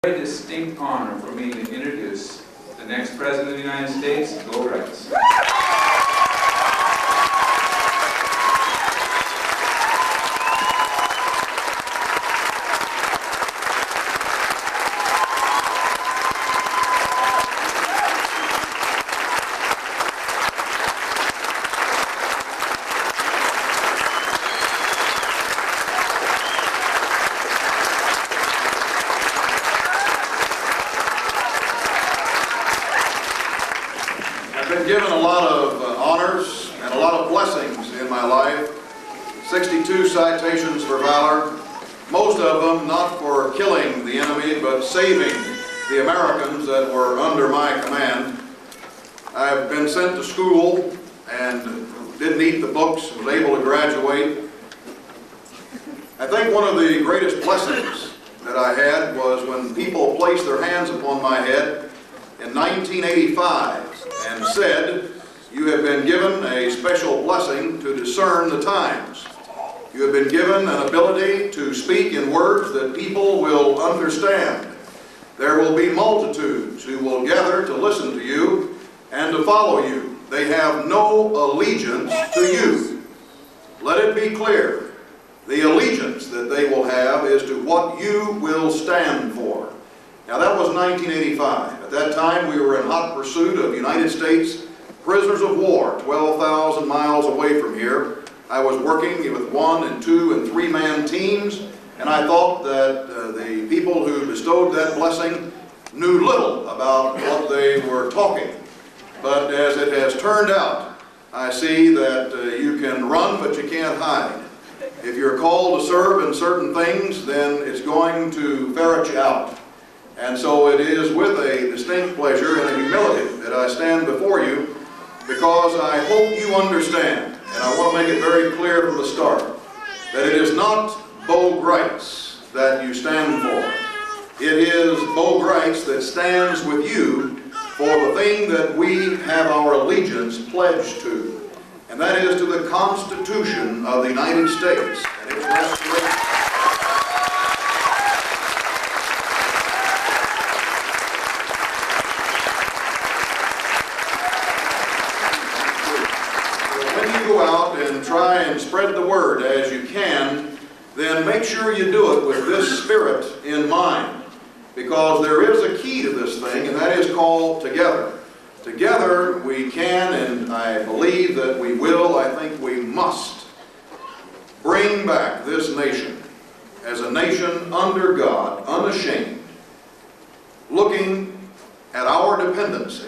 Very distinct honor for me to introduce the next President of the United States, Go Gritz. I've been given a lot of honors and a lot of blessings in my life. 62 citations for valor, most of them not for killing the enemy, but saving the Americans that were under my command. I've been sent to school and didn't eat the books, was able to graduate. I think one of the greatest blessings that I had was when people placed their hands upon my head in 1985 and said, "You have been given a special blessing to discern the times. You have been given an ability to speak in words that people will understand. There will be multitudes who will gather to listen to you and to follow you. They have no allegiance to you. Let it be clear, the allegiance that they will have is to what you will stand for." Now that was 1985. At that time we were in hot pursuit of United States prisoners of war, 12,000 miles away from here. I was working with 1-, 2-, and 3-man teams, and I thought that the people who bestowed that blessing knew little about what they were talking. But as it has turned out, I see that you can run but you can't hide. If you're called to serve in certain things, then it's going to ferret you out. And so it is with a distinct pleasure and a humility that I stand before you, because I hope you understand, and I want to make it very clear from the start, that it is not Bo Gritz that you stand for. It is Bo Gritz that stands with you for the thing that we have our allegiance pledged to, and that is to the Constitution of the United States and its restoration. Go out and try and spread the word as you can, then make sure you do it with this spirit in mind, because there is a key to this thing, and that is called together. Together we can, and I believe that we will, I think we must, bring back this nation as a nation under God, unashamed, looking at our dependency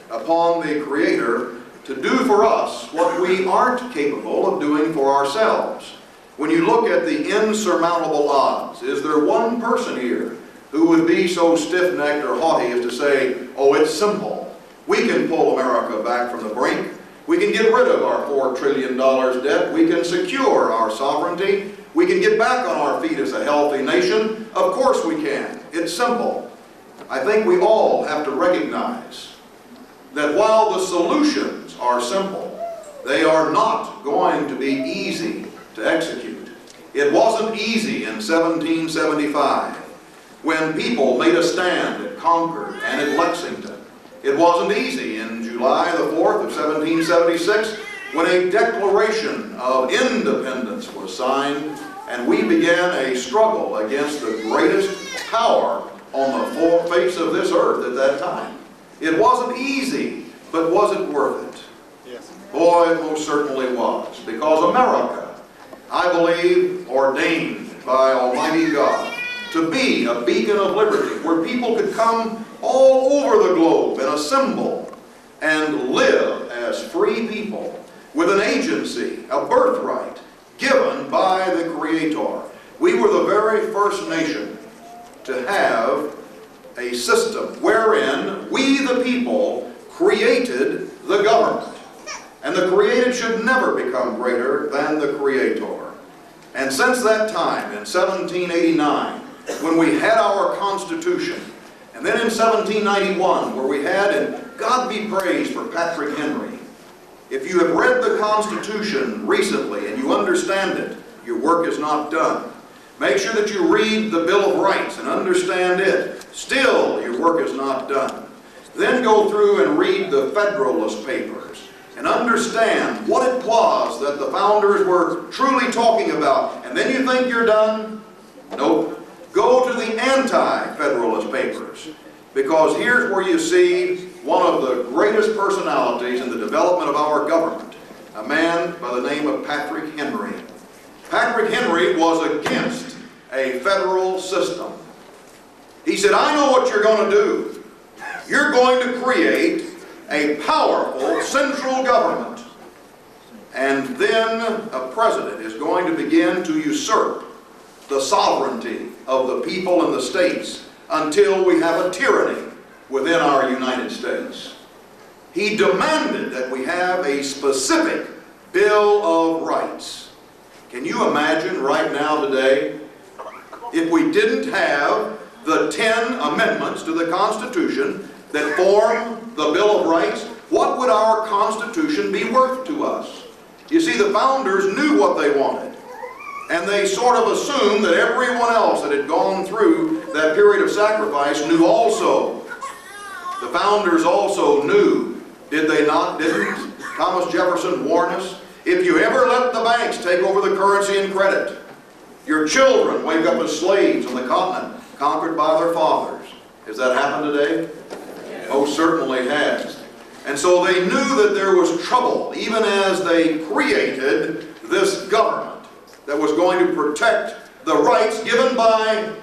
upon the Creator to do for us what we aren't capable of doing for ourselves. When you look at the insurmountable odds, is there one person here who would be so stiff-necked or haughty as to say, "Oh, it's simple. We can pull America back from the brink. We can get rid of our $4 trillion debt. We can secure our sovereignty. We can get back on our feet as a healthy nation"? Of course we can. It's simple. I think we all have to recognize that while the solutions are simple, they are not going to be easy to execute. It wasn't easy in 1775 when people made a stand at Concord and at Lexington. It wasn't easy in July the 4th of 1776 when a Declaration of Independence was signed and we began a struggle against the greatest power on the face of this earth at that time. It wasn't easy, but was it worth it? Yes. Boy, it most certainly was, because America, I believe, ordained by Almighty God to be a beacon of liberty where people could come all over the globe and assemble and live as free people with an agency, a birthright given by the Creator. We were the very first nation to have a system wherein we, the people, created the government. And the created should never become greater than the Creator. And since that time, in 1789, when we had our Constitution, and then in 1791, where we had, and God be praised for Patrick Henry. If you have read the Constitution recently and you understand it, your work is not done. Make sure that you read the Bill of Rights and understand it, Still, your work is not done. Then go through and read the Federalist Papers and understand what it was that the founders were truly talking about. And then you think you're done? Nope. Go to the anti-Federalist Papers, because here's where you see one of the greatest personalities in the development of our government, a man by the name of Patrick Henry. Patrick Henry was against a federal system. He said, I know what you're going to do. You're going to create a powerful central government. And then a president is going to begin to usurp the sovereignty of the people and the states until we have a tyranny within our United States. He demanded that we have a specific Bill of Rights. Can you imagine right now today, if we didn't have the 10 amendments to the Constitution that form the Bill of Rights, what would our Constitution be worth to us? You see, the founders knew what they wanted, and they sort of assumed that everyone else that had gone through that period of sacrifice knew also. The founders also knew, did they not? Didn't Thomas Jefferson warn us? If you ever let the banks take over the currency and credit, your children wake up as slaves on the continent, conquered by their fathers. Has that happened today? Most certainly has. And so they knew that there was trouble, even as they created this government that was going to protect the rights given by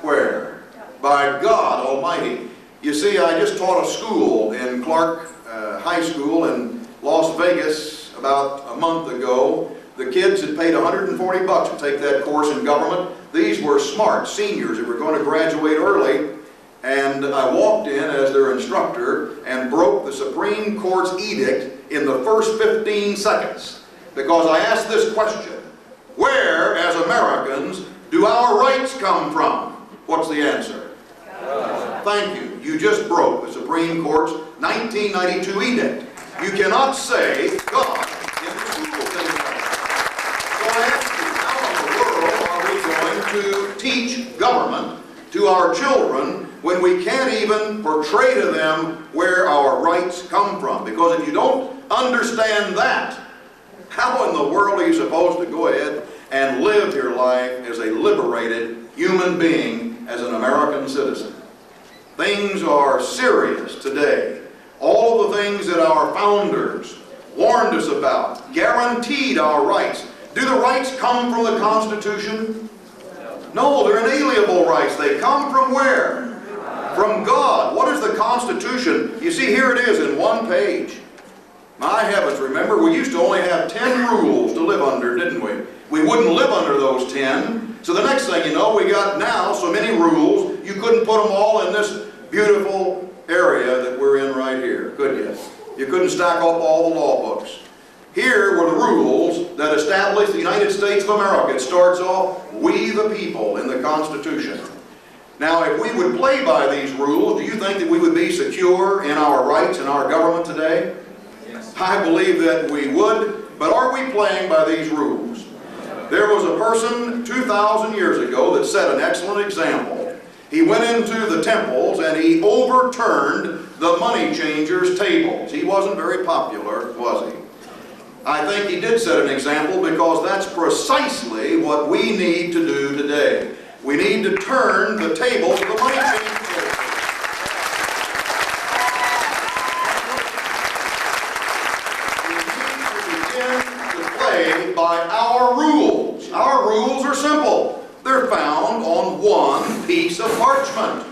where? By God Almighty. You see, I just taught a school in Clark High School in Las Vegas about a month ago. The kids had paid $140 to take that course in government. These were smart seniors that were going to graduate early. And I walked in as their instructor and broke the Supreme Court's edict in the first 15 seconds. Because I asked this question: where, as Americans, do our rights come from? What's the answer? Thank you. You just broke the Supreme Court's 1992 edict. You cannot say God in the school thing. So I ask you, how in the world are we going to teach government to our children when we can't even portray to them where our rights come from? Because if you don't understand that, how in the world are you supposed to go ahead and live your life as a liberated human being, as an American citizen? Things are serious today. All of the things that our founders warned us about, guaranteed our rights. Do the rights come from the Constitution? No, they're inalienable rights. They come from where? From God. What is the Constitution? You see, here it is in one page. My heavens, remember, we used to only have 10 rules to live under, didn't we? We wouldn't live under those 10. So the next thing you know, we got now so many rules, you couldn't put them all in this beautiful area that we're in right here, could you? You couldn't stack up all the law books. Here were the rules that established the United States of America. It starts off, we the people, in the Constitution. Now, if we would play by these rules, do you think that we would be secure in our rights in our government today? Yes. I believe that we would, but are we playing by these rules? There was a person 2,000 years ago that set an excellent example. He went into the temples and he overturned the money changers' tables. He wasn't very popular, was he? I think he did set an example, because that's precisely what we need to do today. We need to turn the tables of the money changers. By our rules. Our rules are simple. They're found on one piece of parchment.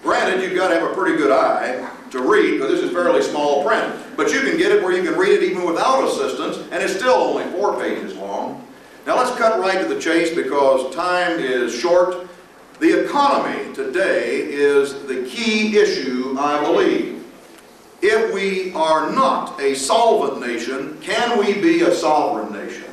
Granted, you've got to have a pretty good eye to read, because this is fairly small print. But you can get it where you can read it even without assistance, and it's still only 4 pages long. Now let's cut right to the chase, because time is short. The economy today is the key issue, I believe. If we are not a solvent nation, can we be a sovereign nation?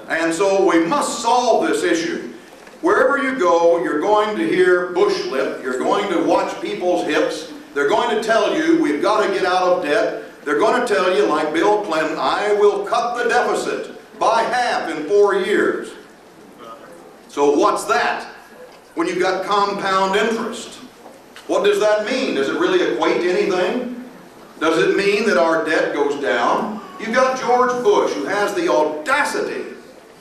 And so we must solve this issue. Wherever you go, you're going to hear bush lip. You're going to watch people's hips. They're going to tell you, we've got to get out of debt. They're going to tell you, like Bill Clinton, I will cut the deficit by half in 4 years. So what's that? When you've got compound interest. What does that mean? Does it really equate to anything? Does it mean that our debt goes down? You've got George Bush, who has the audacity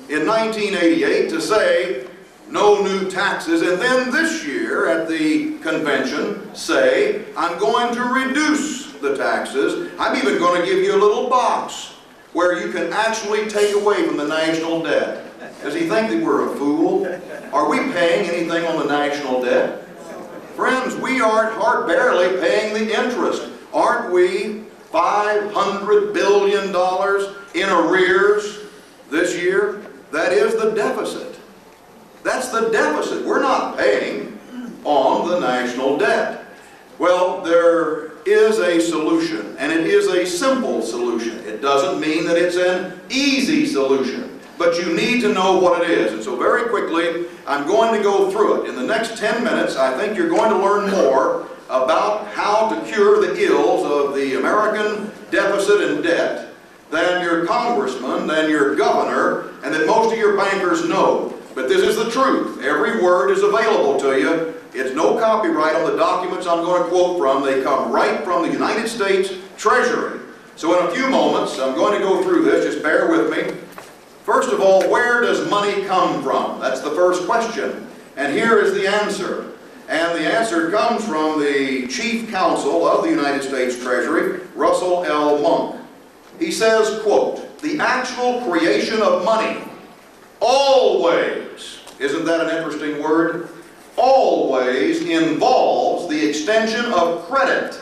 in 1988 to say, no new taxes, and then this year at the convention say, I'm going to reduce the taxes. I'm even going to give you a little box where you can actually take away from the national debt. Does he think that we're a fool? Are we paying anything on the national debt? Friends, we aren't barely paying the interest. Aren't we $500 billion in arrears this year? That is the deficit. That's the deficit. We're not paying on the national debt. Well, there is a solution, and it is a simple solution. It doesn't mean that it's an easy solution, but you need to know what it is. And so very quickly, I'm going to go through it. In the next 10 minutes, I think you're going to learn more about how to cure the ills of the American deficit and debt than your congressman, than your governor, and that most of your bankers know. But this is the truth. Every word is available to you. It's no copyright on the documents I'm going to quote from. They come right from the United States Treasury. So in a few moments, I'm going to go through this. Just bear with me. First of all, where does money come from? That's the first question. And here is the answer. And the answer comes from the Chief Counsel of the United States Treasury, Russell L. Monk. He says, quote, the actual creation of money always, isn't that an interesting word? Always involves the extension of credit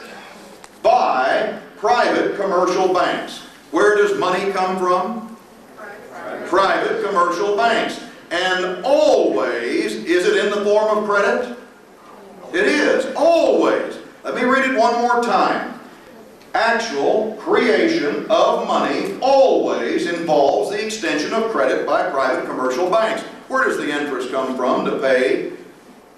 by private commercial banks. Where does money come from? Private commercial banks. And always, is it in the form of credit? It is, always. Let me read it one more time. Actual creation of money always involves the extension of credit by private commercial banks. Where does the interest come from to pay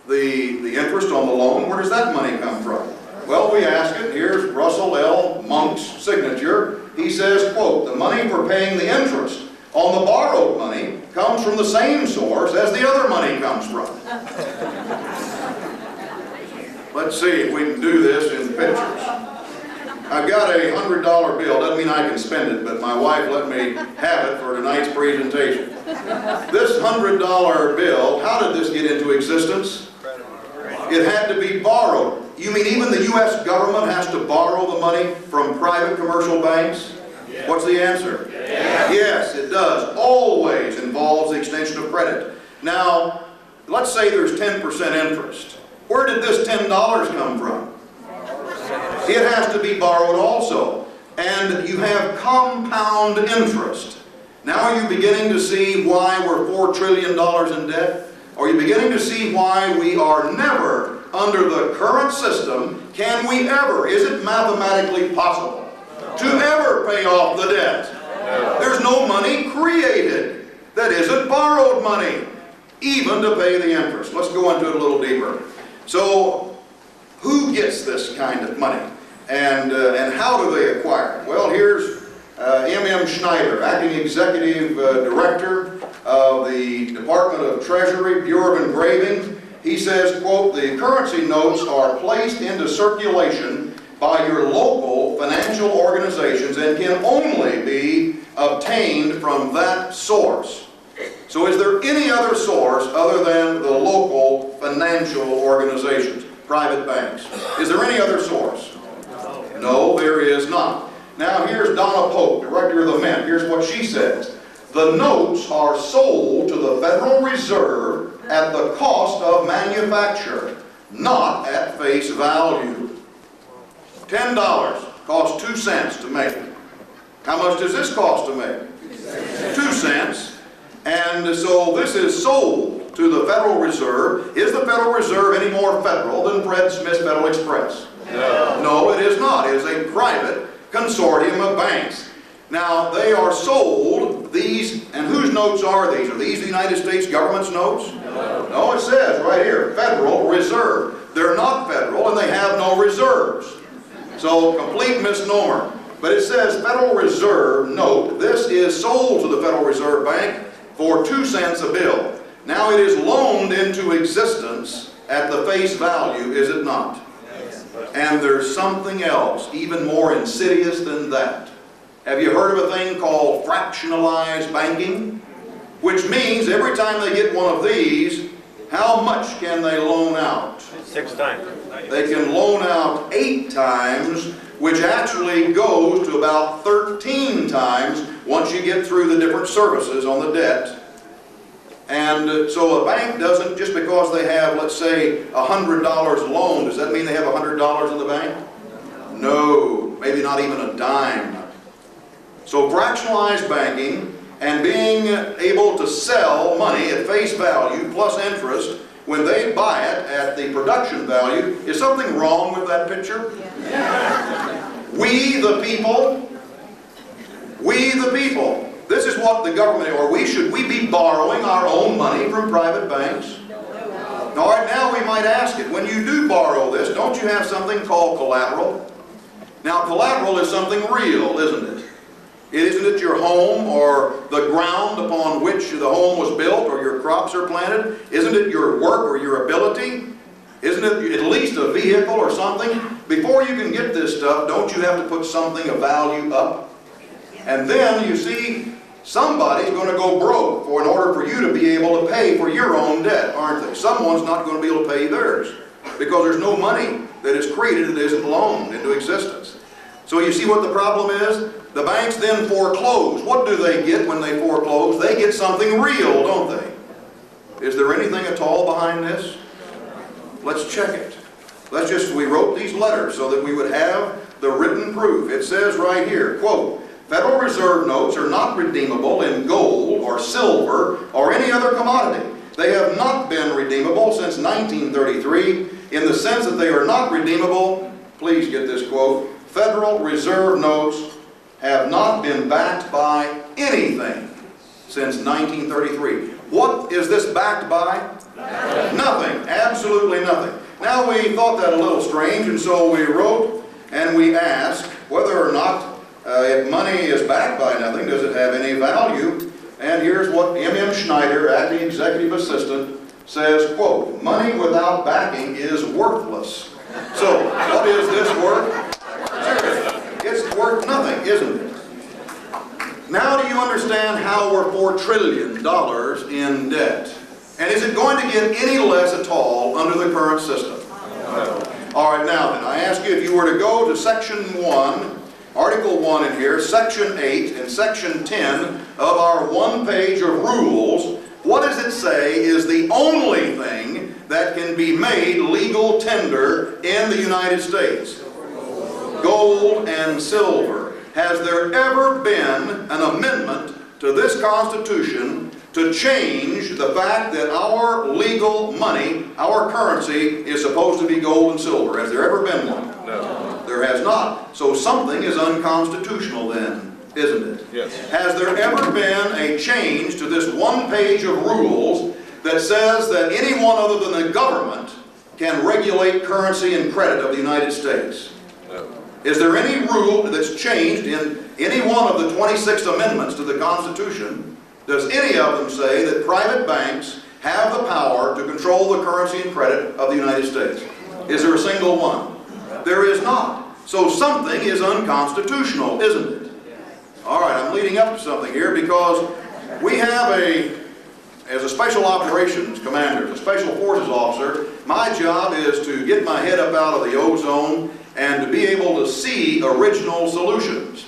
the interest on the loan? Where does that money come from? Well, we ask it. Here's Russell L. Monk's signature. He says, quote, the money for paying the interest on the borrowed money comes from the same source as the other money comes from. Let's see if we can do this in pictures. I've got a $100 bill. Doesn't mean I can spend it, but my wife let me have it for tonight's presentation. This $100 bill, how did this get into existence? It had to be borrowed. You mean even the U.S. government has to borrow the money from private commercial banks? Yes. What's the answer? Yes. Yes, it does. Always involves the extension of credit. Now, let's say there's 10% interest. Where did this $10 come from? It has to be borrowed also. And you have compound interest. Now are you beginning to see why we're $4 trillion in debt? Are you beginning to see why we are never, under the current system, can we ever, is it mathematically possible to ever pay off the debt? There's no money created that isn't borrowed money, even to pay the interest. Let's go into it a little deeper. So, who gets this kind of money? And how do they acquire it? Well, here's M.M. Schneider, Acting Executive Director of the Department of Treasury, Bureau of Engraving. He says, quote, the currency notes are placed into circulation by your local financial organizations and can only be obtained from that source. So is there any other source other than the local financial organizations, private banks? Is there any other source? No, there is not. Now here's Donna Pope, Director of the Mint. Here's what she says. The notes are sold to the Federal Reserve at the cost of manufacture, not at face value. $10 costs 2 cents to make. How much does this cost to make? 2 cents. And so this is sold to the Federal Reserve. Is the Federal Reserve any more federal than Fred Smith's Federal Express? No. No, it is not. It is a private consortium of banks. Now, they are sold, these, and whose notes are these? Are these the United States government's notes? No. No, it says right here, Federal Reserve. They're not federal and they have no reserves. So, complete misnomer. But it says Federal Reserve note. This is sold to the Federal Reserve Bank for 2 cents a bill. Now, it is loaned into existence at the face value, is it not? And there's something else even more insidious than that. Have you heard of a thing called fractionalized banking? Which means every time they get one of these, how much can they loan out? 6 times. They can loan out 8 times, which actually goes to about 13 times once you get through the different services on the debt. And so a bank doesn't, just because they have, let's say, $100 loan, does that mean they have $100 in the bank? No, maybe not even a dime. So fractionalized banking and being able to sell money at face value plus interest when they buy it at the production value, is something wrong with that picture? Yeah. We the people, this is what the government, or should we be borrowing our own money from private banks? All right, now we might ask it, when you do borrow this, don't you have something called collateral? Now collateral is something real, isn't it? Isn't it your home or the ground upon which the home was built or your crops are planted? Isn't it your work or your ability? Isn't it at least a vehicle or something? Before you can get this stuff, don't you have to put something of value up? And then, you see, somebody's going to go broke in order for you to be able to pay for your own debt, aren't they? Someone's not going to be able to pay theirs because there's no money that is created that isn't loaned into existence. So you see what the problem is? The banks then foreclose. What do they get when they foreclose? They get something real, don't they? Is there anything at all behind this? Let's check it. We wrote these letters so that we would have the written proof. It says right here, quote, Federal Reserve notes are not redeemable in gold or silver or any other commodity. They have not been redeemable since 1933 in the sense that they are not redeemable. Please get this quote. Federal Reserve notes have not been backed by anything since 1933. What is this backed by? Nothing. Absolutely nothing. Now we thought that a little strange, and so we wrote and we asked whether or not if money is backed by nothing, does it have any value? And here's what M.M. Schneider, acting executive assistant, says, quote, money without backing is worthless. So what is this worth? It's worth nothing, isn't it? Now do you understand how we're $4 trillion in debt? And is it going to get any less at all under the current system? No. All right, now then, I ask you if you were to go to Section 1, Article 1 in here, Section 8 and Section 10 of our one-page of rules, what does it say is the only thing that can be made legal tender in the United States? Gold and silver. Has there ever been an amendment to this Constitution to change the fact that our legal money, our currency, is supposed to be gold and silver? Has there ever been one? No. There has not. So something is unconstitutional then, isn't it? Yes. Has there ever been a change to this one page of rules that says that anyone other than the government can regulate currency and credit of the United States? No. Is there any rule that's changed in any one of the 26 amendments to the Constitution? Does any of them say that private banks have the power to control the currency and credit of the United States? Is there a single one? There is not. So something is unconstitutional, isn't it? All right, I'm leading up to something here because we have as a Special Operations Commander, as a Special Forces officer, my job is to get my head up out of the ozone and to be able to see original solutions.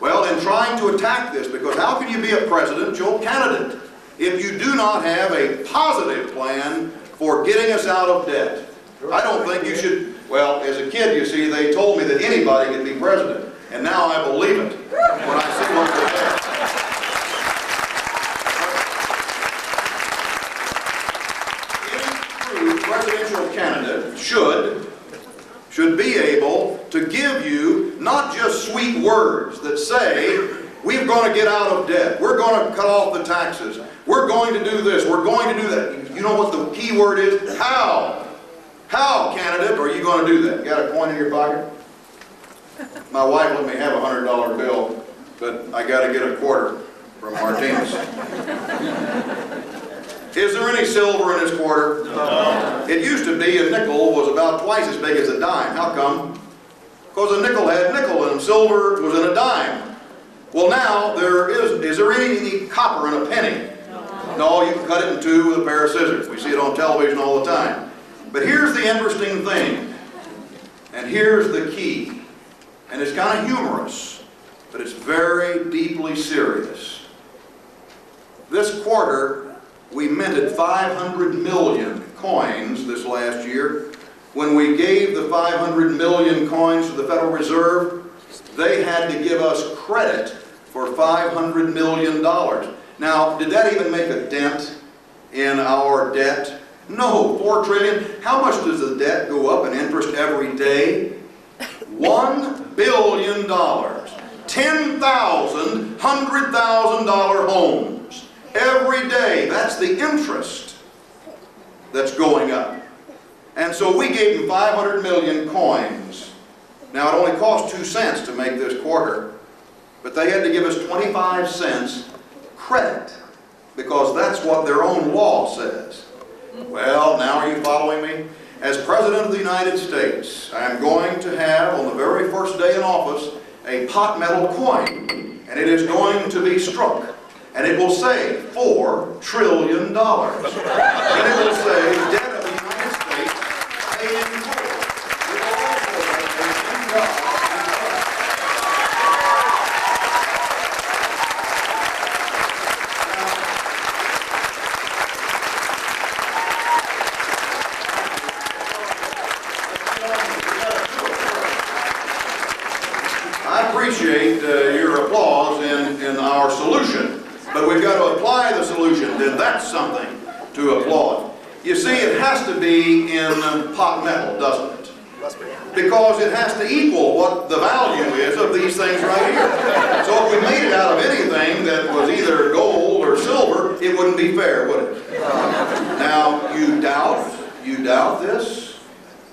Well, in trying to attack this, because how can you be a presidential candidate if you do not have a positive plan for getting us out of debt? I don't think you should, well, as a kid, you see, they told me that anybody could be president, and now I believe it when I see what they have. Any true presidential candidate should be able to give you not just sweet words that say, we're going to get out of debt, we're going to cut off the taxes, we're going to do this, we're going to do that. You know what the key word is? How? How, candidate, are you going to do that? You got a coin in your pocket? My wife let me have a $100 bill, but I got to get a quarter from Martinez. Is there any silver in this quarter? No. It used to be a nickel was about twice as big as a dime. How come? Because a nickel had nickel in them. Silver was in a dime. Well, now is there any copper in a penny? No, you can cut it in two with a pair of scissors. We see it on television all the time. But here's the interesting thing, and here's the key, and it's kind of humorous, but it's very deeply serious. This quarter, we minted 500 million coins this last year. When we gave the 500 million coins to the Federal Reserve, they had to give us credit for $500 million. Now, did that even make a dent in our debt? No, 4 trillion. How much does the debt go up in interest every day? $1 billion. 10,000, $100,000 homes every day. That's the interest that's going up. And so we gave them 500 million coins. Now, it only cost 2 cents to make this quarter, but they had to give us 25 cents credit, because that's what their own law says. Well, now are you following me? As President of the United States, I am going to have, on the very first day in office, a pot metal coin, and it is going to be struck, and it will say $4 trillion. And it will say debt of the United States paid in full. It will also say I appreciate your applause in our solution, but we've got to apply the solution, then that's something to applaud. You see, it has to be in pot metal, doesn't it? Because it has to equal what the value is of these things right here. So if we made it out of anything that was either gold or silver, it wouldn't be fair, would it? Now, you doubt this?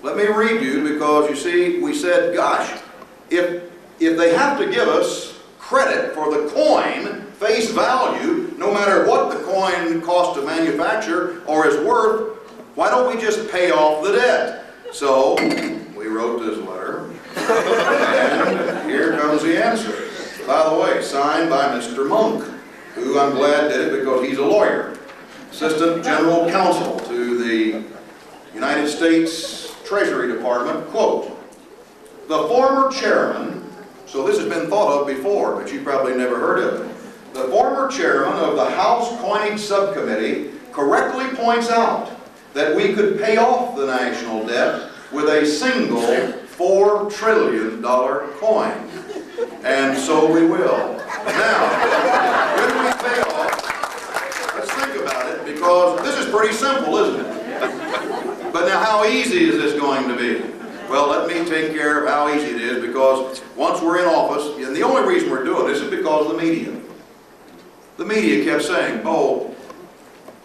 Let me read you, because you see, we said, gosh, if they have to give us credit for the coin, face value, no matter what the coin costs to manufacture or is worth, why don't we just pay off the debt? So, we wrote this letter, and here comes the answer. By the way, signed by Mr. Monk, who I'm glad did it because he's a lawyer. Assistant General Counsel to the United States Treasury Department, quote, the former chairman, so this has been thought of before, but you probably never heard of it. The former chairman of the House Coinage Subcommittee correctly points out that we could pay off the national debt with a single $4 trillion coin. And so we will. Now, when we pay off, let's think about it, because this is pretty simple, isn't it? But now, how easy is this going to be? Well, let me take care of how easy it is, because once we're in office, and the only reason we're doing this is because of the media. The media kept saying, oh,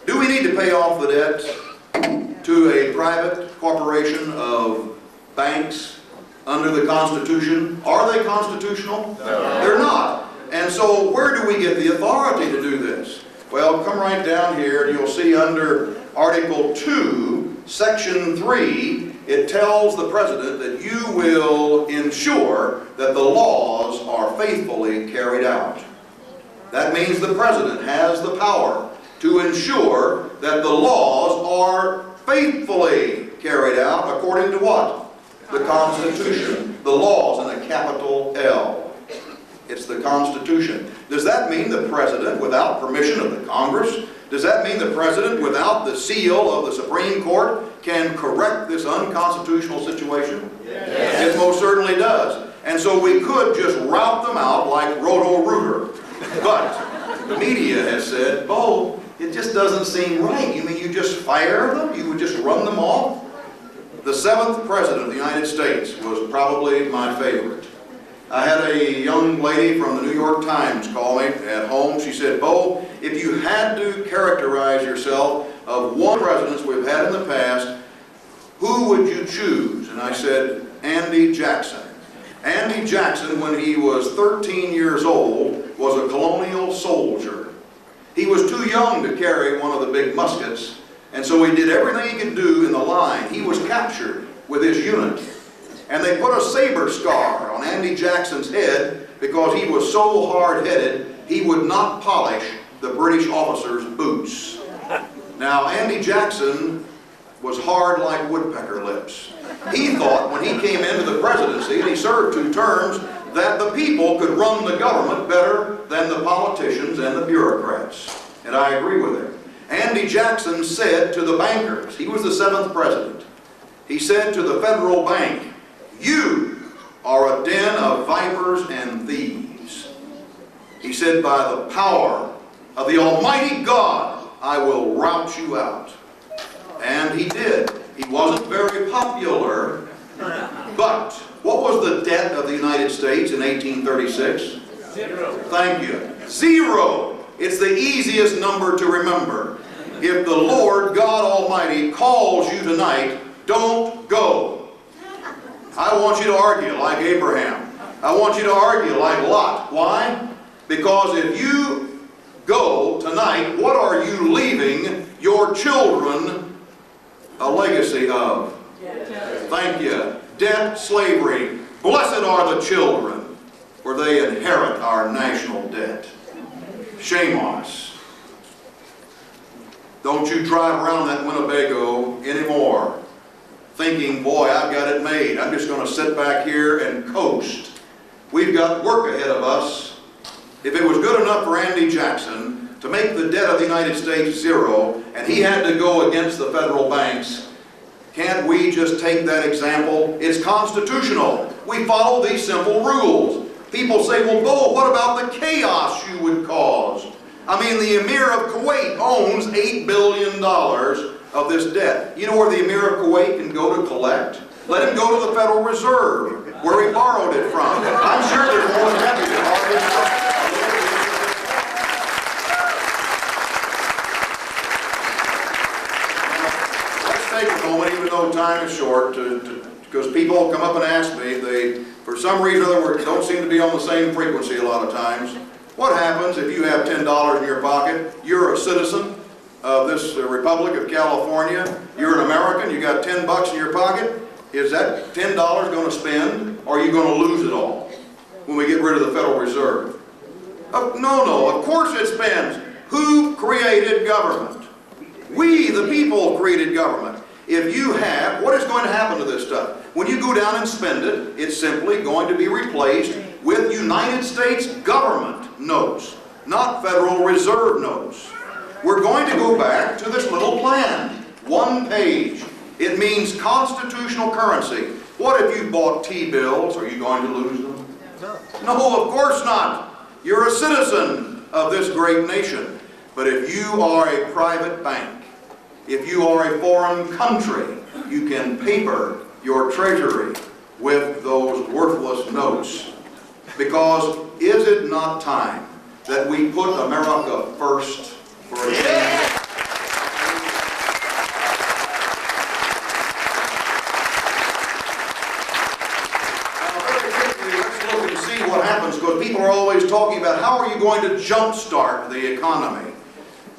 do we need to pay off the debt to a private corporation of banks under the Constitution? Are they constitutional? No. They're not. And so where do we get the authority to do this? Well, come right down here and you'll see under Article 2, Section 3, it tells the President that you will ensure that the laws are faithfully carried out. That means the President has the power to ensure that the laws are faithfully carried out according to what? The Constitution. The laws in a capital L. It's the Constitution. Does that mean the President, without permission of the Congress, does that mean the President, without the seal of the Supreme Court, can correct this unconstitutional situation? Yes. It most certainly does. And so we could just rout them out like Roto-Rooter. But the media has said, oh, it just doesn't seem right. You mean you just fire them? You would just run them off? The 7th President of the United States was probably my favorite. I had a young lady from the New York Times call me at home. She said, Bo, if you had to characterize yourself of one presidents we've had in the past, who would you choose? And I said, Andy Jackson. Andy Jackson, when he was 13 years old, was a colonial soldier. He was too young to carry one of the big muskets, and so he did everything he could do in the line. He was captured with his unit, and they put a saber scar on Andy Jackson's head because he was so hard-headed he would not polish the British officers' boots. Now, Andy Jackson was hard like woodpecker lips. He thought when he came into the presidency, and he served 2 terms, that the people could run the government better than the politicians and the bureaucrats. And I agree with him. Andy Jackson said to the bankers, he was the 7th president, he said to the Federal Bank, "You are a den of vipers and thieves." He said, "By the power of the Almighty God, I will rout you out." And he did. He wasn't very popular, but what was the debt of the United States in 1836? 0. Thank you. 0. It's the easiest number to remember. If the Lord God Almighty calls you tonight, don't go. I want you to argue like Abraham. I want you to argue like Lot. Why? Because if you go tonight, what are you leaving your children a legacy of? Thank you. Debt, slavery. Blessed are the children, for they inherit our national debt. Shame on us. Don't you drive around that Winnebago anymore thinking, boy, I've got it made. I'm just going to sit back here and coast. We've got work ahead of us. If it was good enough for Andy Jackson to make the debt of the United States 0, and he had to go against the federal banks, can't we just take that example? It's constitutional. We follow these simple rules. People say, well, Bo, what about the chaos you would cause? I mean, the Emir of Kuwait owns $8 billion of this debt. You know where the Emir of Kuwait can go to collect? Let him go to the Federal Reserve, where he borrowed it from. I'm sure they're more than happy to borrow it from. Take a moment, even though time is short, because people come up and ask me, they, for some reason or other, don't seem to be on the same frequency a lot of times. What happens if you have $10 in your pocket? You're a citizen of this Republic of California. You're an American. You got $10 in your pocket. Is that $10 going to spend, or are you going to lose it all when we get rid of the Federal Reserve? No, of course it spends. Who created government? We, the people, created government. If you have, what is going to happen to this stuff? When you go down and spend it, it's simply going to be replaced with United States government notes, not Federal Reserve notes. We're going to go back to this little plan. 1 page. It means constitutional currency. What if you bought T-bills? Are you going to lose them? No, of course not. You're a citizen of this great nation. But if you are a private bank, if you are a foreign country, you can paper your treasury with those worthless notes. Because is it not time that we put America first for a change? Now, very quickly, let's look and see what happens, because people are always talking about how are you going to jumpstart the economy?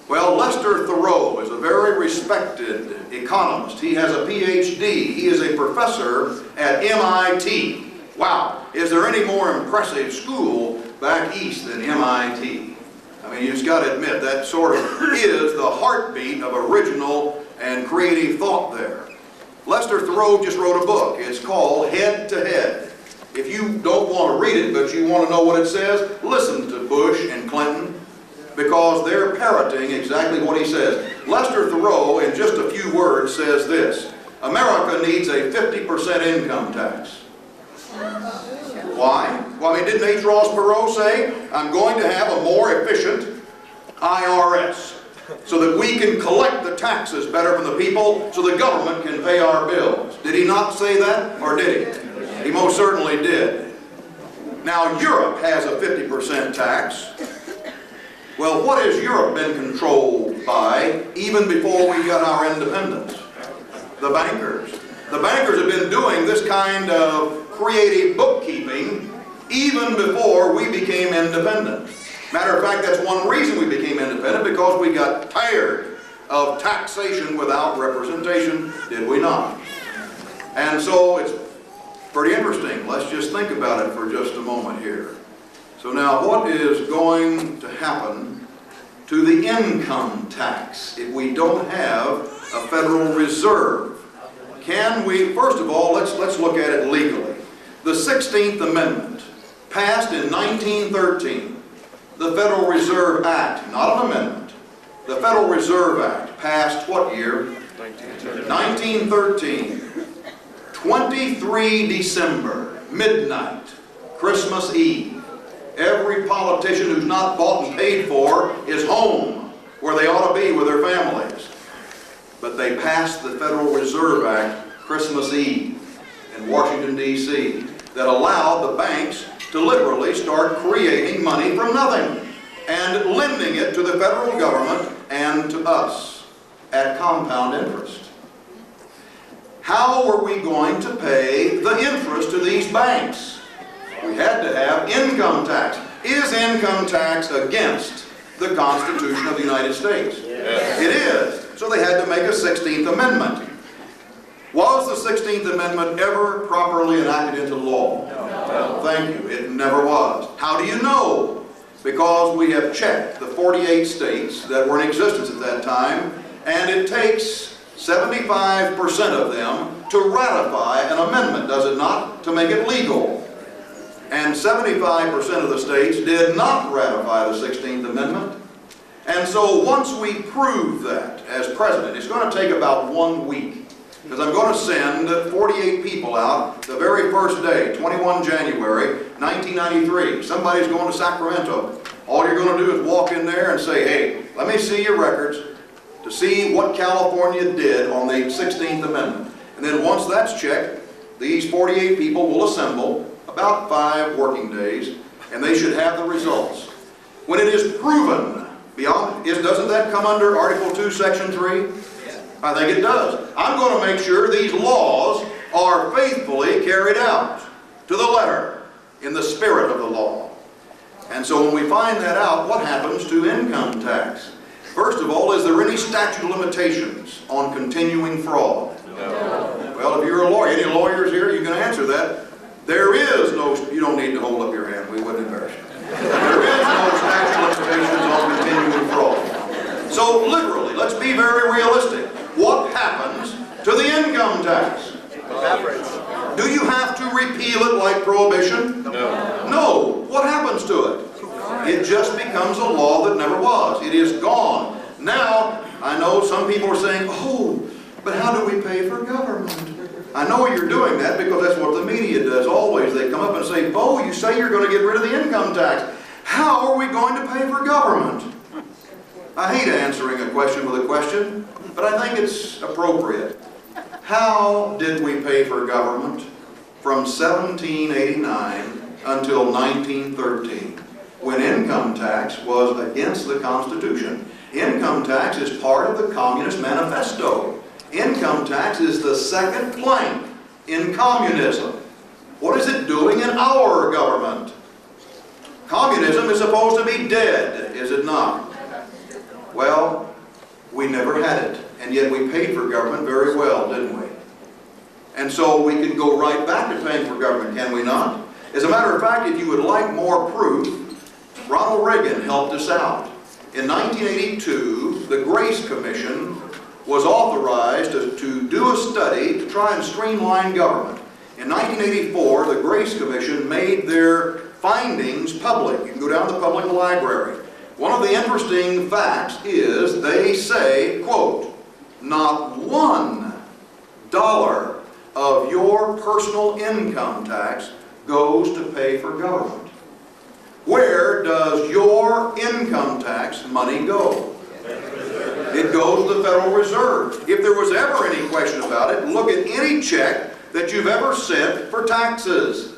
Well, Lester Thoreau is a very respected economist. He has a PhD. He is a professor at MIT. Wow, is there any more impressive school back east than MIT? I mean, you just got to admit, that sort of is the heartbeat of original and creative thought there. Lester Thoreau just wrote a book. It's called Head to Head. If you don't want to read it, but you want to know what it says, listen to Bush and Clinton, because they're parroting exactly what he says. Lester Thoreau, in just a few words, says this: America needs a 50% income tax. Why? Well, I mean, didn't H. Ross Perot say, I'm going to have a more efficient IRS so that we can collect the taxes better from the people so the government can pay our bills? Did he not say that, or did he? He most certainly did. Now, Europe has a 50% tax. Well, what has Europe been controlled by even before we got our independence? The bankers. The bankers have been doing this kind of creative bookkeeping even before we became independent. Matter of fact, that's one reason we became independent, because we got tired of taxation without representation, did we not? And so it's pretty interesting. Let's just think about it for just a moment here. So now, what is going to happen to the income tax if we don't have a Federal Reserve? Can we, first of all, let's look at it legally. The 16th Amendment, passed in 1913, the Federal Reserve Act, not an amendment, the Federal Reserve Act, passed what year? 1913. 23 December, midnight, Christmas Eve. Every politician who's not bought and paid for is home, where they ought to be with their families. But they passed the Federal Reserve Act Christmas Eve in Washington, D.C. that allowed the banks to literally start creating money from nothing and lending it to the federal government and to us at compound interest. How were we going to pay the interest to these banks? We had to have income tax. Is income tax against the Constitution of the United States? Yes. It is. So they had to make a 16th Amendment. Was the 16th Amendment ever properly enacted into law? No. Thank you. It never was. How do you know? Because we have checked the 48 states that were in existence at that time, and it takes 75% of them to ratify an amendment, does it not? To make it legal. And 75% of the states did not ratify the 16th Amendment. And so once we prove that as president, it's going to take about 1 week. Because I'm going to send 48 people out the very first day, 21 January 1993. Somebody's going to Sacramento. All you're going to do is walk in there and say, hey, let me see your records to see what California did on the 16th Amendment. And then once that's checked, these 48 people will assemble about 5 working days, and they should have the results. When it is proven, doesn't that come under Article 2, Section 3? I think it does. I'm going to make sure these laws are faithfully carried out to the letter in the spirit of the law. And so when we find that out, what happens to income tax? First of all, is there any statute of limitations on continuing fraud? No. Well, if you're a lawyer, any lawyers here, you can answer that. There is no, you don't need to hold up your hand, we wouldn't embarrass you. There is no statute of limitations on continuing fraud. So literally, let's be very realistic. What happens to the income tax? Do you have to repeal it like prohibition? No. No. What happens to it? It just becomes a law that never was. It is gone. Now, I know some people are saying, oh, but how do we pay for government? I know you're doing that because that's what the media does always. They come up and say, Bo, you say you're going to get rid of the income tax. How are we going to pay for government? I hate answering a question with a question, but I think it's appropriate. How did we pay for government from 1789 until 1913, when income tax was against the Constitution? Income tax is part of the Communist Manifesto. Income tax is the second plank in communism. What is it doing in our government? Communism is supposed to be dead, is it not? Well, we never had it, and yet we paid for government very well, didn't we? And so we can go right back to paying for government, can we not? As a matter of fact, if you would like more proof, Ronald Reagan helped us out. In 1982, the Gritz Commission was authorized to do a study to try and streamline government. In 1984, the Gritz Commission made their findings public. You can go down to the public library. One of the interesting facts is they say, quote, not $1 of your personal income tax goes to pay for government. Where does your income tax money go? It goes to the Federal Reserve. If there was ever any question about it, look at any check that you've ever sent for taxes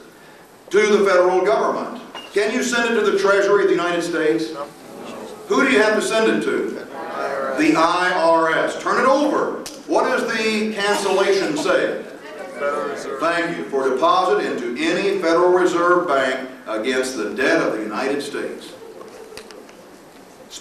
to the federal government. Can you send it to the Treasury of the United States? No. Who do you have to send it to? The IRS. Turn it over. What does the cancellation say? Federal Reserve. Thank you. For deposit into any Federal Reserve bank against the debt of the United States.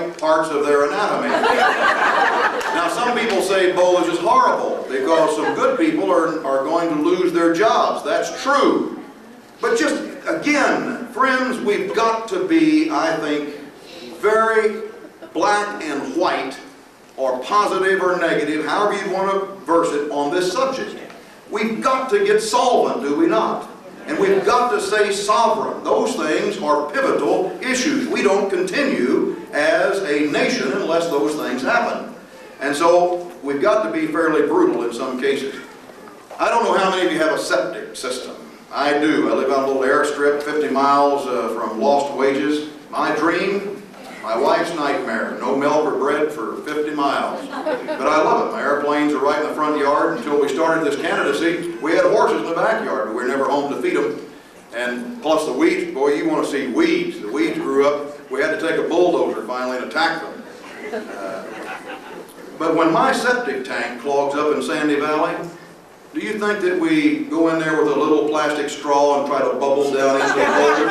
right parts of their anatomy. Now, some people say Polish is horrible because some good people are going to lose their jobs. That's true. But just, again, friends, we've got to be, I think, very black and white, or positive or negative, however you want to verse it, on this subject. We've got to get solvent, do we not? And we've got to stay sovereign. Those things are pivotal issues. We don't continue as a nation unless those things happen. And so we've got to be fairly brutal in some cases. I don't know how many of you have a septic system. I do. I live on a little airstrip 50 miles from Lost Wages. My dream, my wife's nightmare. No milk or bread for 50 miles. But I love it. My airplanes are right in the front yard. Until we started this candidacy, we had horses in the backyard, but we were never home to feed them. And plus the weeds, boy, you want to see weeds. The weeds grew up. We had to take a bulldozer finally and attack them. But when my septic tank clogs up in Sandy Valley, do you think that we go in there with a little plastic straw and try to bubble down into the boulder?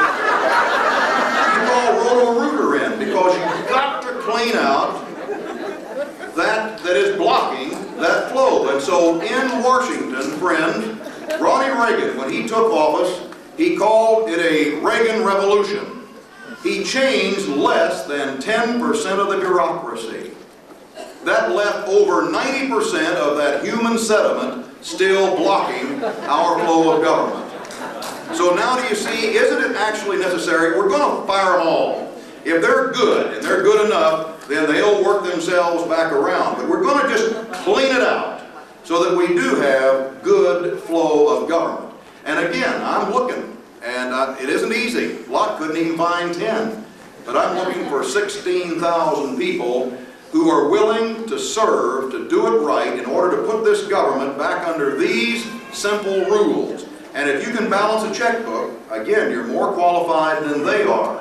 You call Roto-Rooter in, because you've got to clean out that is blocking that flow. And so in Washington, friends, Ronnie Reagan, when he took office, he called it a Reagan Revolution. He changed less than 10% of the bureaucracy. That left over 90% of that human sediment still blocking our flow of government. So now do you see, isn't it actually necessary? We're going to fire them all. If they're good, and they're good enough, then they'll work themselves back around. But we're going to just clean it out so that we do have good flow of government. And again, I'm looking, and it isn't easy. Lot couldn't even find 10. But I'm looking for 16,000 people who are willing to serve, to do it right, in order to put this government back under these simple rules. And if you can balance a checkbook, again, you're more qualified than they are.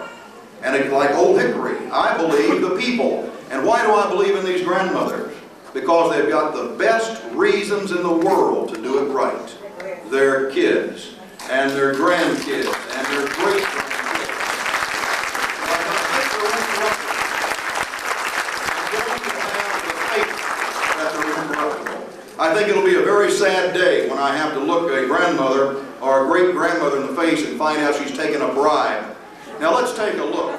And like Old Hickory, I believe the people. And why do I believe in these grandmothers? Because they've got the best reasons in the world to do it right. Their kids, and their grandkids, and their great-grandkids. I think it'll be a very sad day when I have to look a grandmother or a great-grandmother in the face and find out she's taken a bribe. Now let's take a look